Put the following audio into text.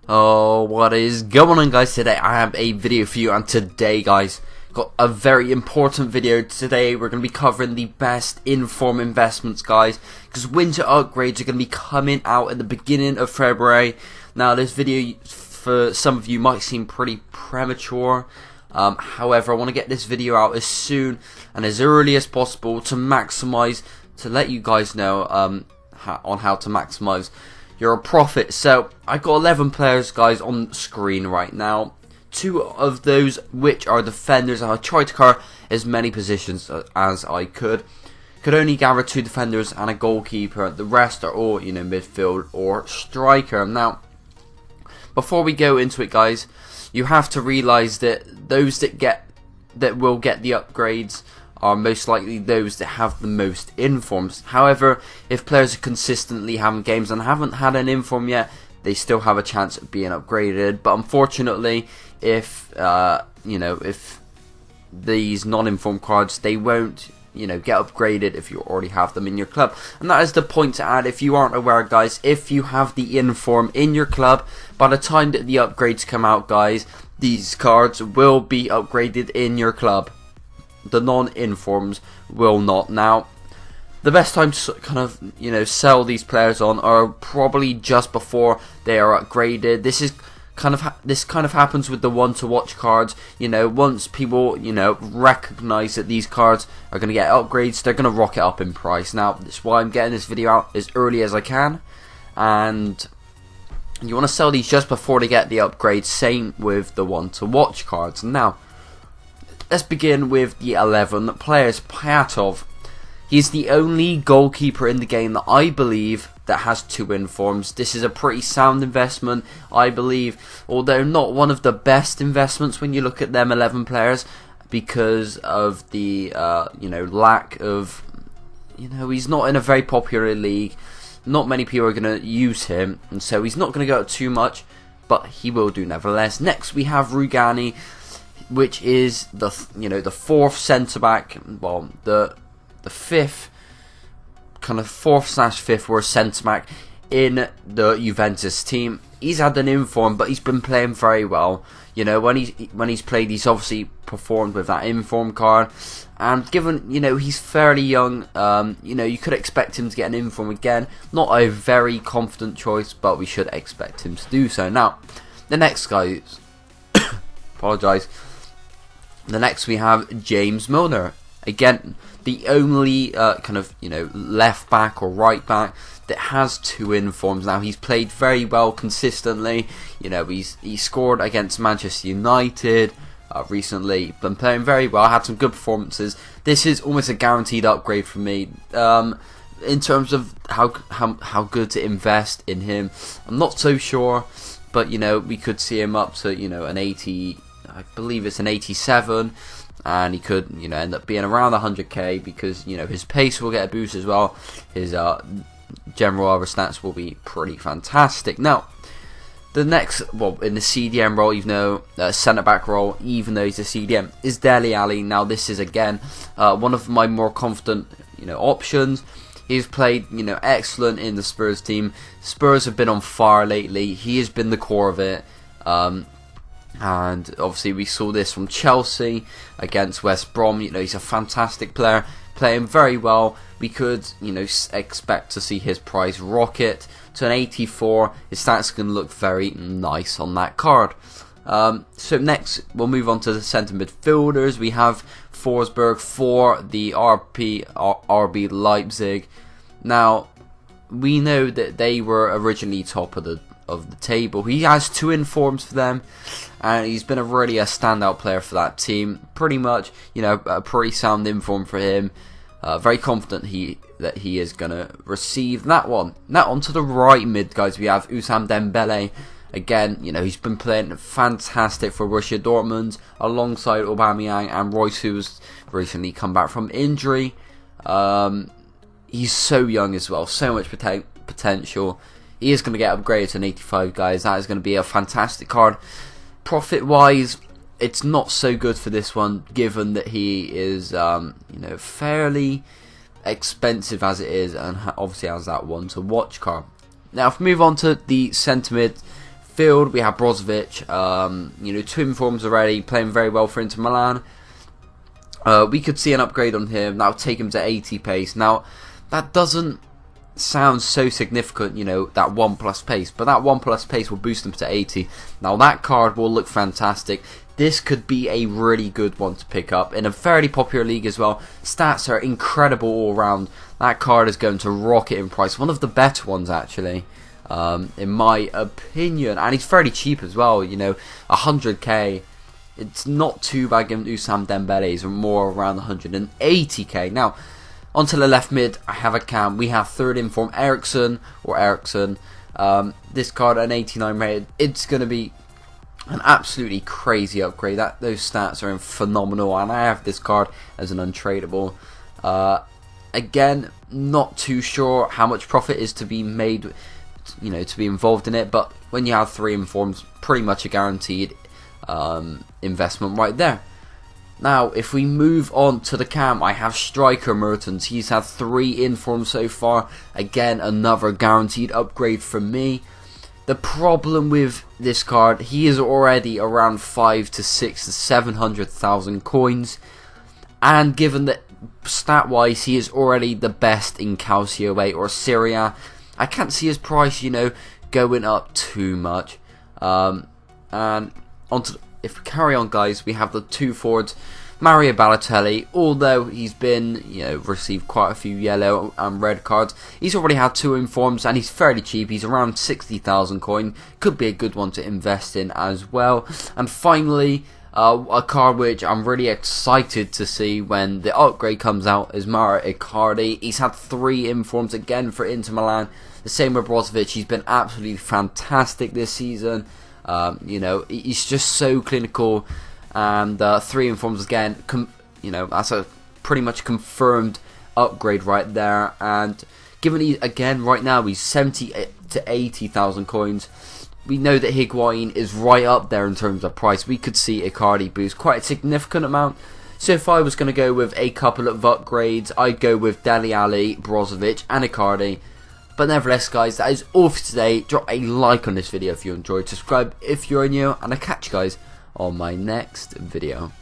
Oh, what is going on, guys? Today I have a video for you, and today, guys, got a very important video. Today we're going to be covering the best in-form investments, guys, because winter upgrades are going to be coming out at the beginning of February. Now, this video for some of you might seem pretty premature. However, I want to get this video out as soon and as early as possible to let you guys know on how to maximize your profit. So I got 11 players, guys, on the screen right now. 2 of those which are defenders, and I tried to cover as many positions as I could. Could only gather 2 defenders and a goalkeeper. The rest are all, midfield or striker. Now, before we go into it, guys, you have to realize that those that will get the upgrades are most likely those that have the most informs. However, if players are consistently having games and haven't had an inform yet, they still have a chance of being upgraded. But unfortunately, if these non-informed cards, they won't get upgraded if you already have them in your club. And that is the point to add. If you aren't aware, guys, if you have the inform in your club, by the time that the upgrades come out, guys, these cards will be upgraded in your club. The non-informs will not. Now, the best time to kind of sell these players on are probably just before they are upgraded. This kind of happens with the one to watch cards. Once people recognize that these cards are going to get upgrades, they're going to rocket up in price. Now, that's why I'm getting this video out as early as I can, and you want to sell these just before they get the upgrades. Same with the one to watch cards. Now, let's begin with the 11 players. Pyatov. He's the only goalkeeper in the game that I believe that has 2 informs. This is a pretty sound investment, I believe, although not one of the best investments when you look at them 11 players, because of the lack of, he's not in a very popular league. Not many people are going to use him, and so he's not going to go out too much, but he will do nevertheless. Next we have Rugani, which is the 4th centre back, well, the 5th, kind of 4th/5th worst centre back in the Juventus team. He's had an inform, but he's been playing very well. When he's played, he's obviously performed with that inform card, and given he's fairly young, you could expect him to get an inform again. Not a very confident choice, but we should expect him to do so. Now, the next guy, apologise. The next we have James Milner. Again, the only left back or right back that has 2 informs. Now, he's played very well consistently. He scored against Manchester United recently. Been playing very well. Had some good performances. This is almost a guaranteed upgrade for me. In terms of how good to invest in him, I'm not so sure, but we could see him up to an 80. I believe it's an 87, and he could end up being around 100k, because his pace will get a boost as well. His general other stats will be pretty fantastic. Now, the next, in the CDM role, centre back role, even though he's a CDM, is Dele Alli. Now, this is again one of my more confident options. He's played excellent in the Spurs team. Spurs have been on fire lately. He has been the core of it. And obviously we saw this from Chelsea against West Brom. He's a fantastic player, playing very well. We could expect to see his price rocket to an 84. His stats are going to look very nice on that card. So next we'll move on to the centre midfielders. We have Forsberg for the RB Leipzig. Now, we know that they were originally top of the table. He has 2 informs for them, and he's been a standout player for that team. Pretty much, a pretty sound inform for him. Very confident that he is gonna receive that one. Now onto the right mid, guys. We have Ousmane Dembele. Again, he's been playing fantastic for Borussia Dortmund alongside Aubameyang and Royce, who's recently come back from injury. He's so young as well, so much potential. He is going to get upgraded to an 85, guys. That is going to be a fantastic card. Profit-wise, it's not so good for this one, given that he is, fairly expensive as it is, and obviously has that one to watch card. Now, if we move on to the centre mid midfield, we have Brozovic, you know, 2 informs already, playing very well for Inter Milan. We could see an upgrade on him, that would take him to 80 pace. Now, that doesn't sound so significant, you know, that 1+ pace, but that 1+ pace will boost him to 80. Now, that card will look fantastic. This could be a really good one to pick up in a fairly popular league as well. Stats are incredible all round. That card is going to rocket in price. One of the better ones, actually, in my opinion. And he's fairly cheap as well, you know, 100k. It's not too bad given Usam Dembele's, more around 180k. Now, onto the left mid, I have a cam. We have third inform Ericsson. This card, an 89 rated. It's going to be an absolutely crazy upgrade. Those stats are phenomenal, and I have this card as an untradeable. Again, not too sure how much profit is to be made, you know, to be involved in it. But when you have 3 informs, pretty much a guaranteed investment right there. Now, if we move on to the cam, I have striker Mertens. He's had 3 informs so far. Again, another guaranteed upgrade for me. The problem with this card, he is already around 5 to 6 to 700,000 coins, and given that stat-wise he is already the best in Calcio 8 or Syria, I can't see his price, you know, going up too much. And if we carry on, guys, we have the 2 forwards. Mario Balotelli, although he's been, you know, received quite a few yellow and red cards, he's already had 2 informs and he's fairly cheap. He's around 60,000 coin. Could be a good one to invest in as well. And finally, a card which I'm really excited to see when the upgrade comes out is Mauro Icardi. He's had 3 informs again for Inter Milan. The same with Brozovic. He's been absolutely fantastic this season. You know, he's just so clinical. And 3 informs again, you know, that's a pretty much confirmed upgrade right there. And given he, again, right now he's 70 to 80,000 coins, we know that Higuain is right up there in terms of price. We could see Icardi boost quite a significant amount. So if I was going to go with a couple of upgrades, I'd go with Dele Alli, Brozovic and Icardi. But nevertheless, guys, that is all for today. Drop a like on this video if you enjoyed, subscribe if you're new, and I'll catch you guys on my next video.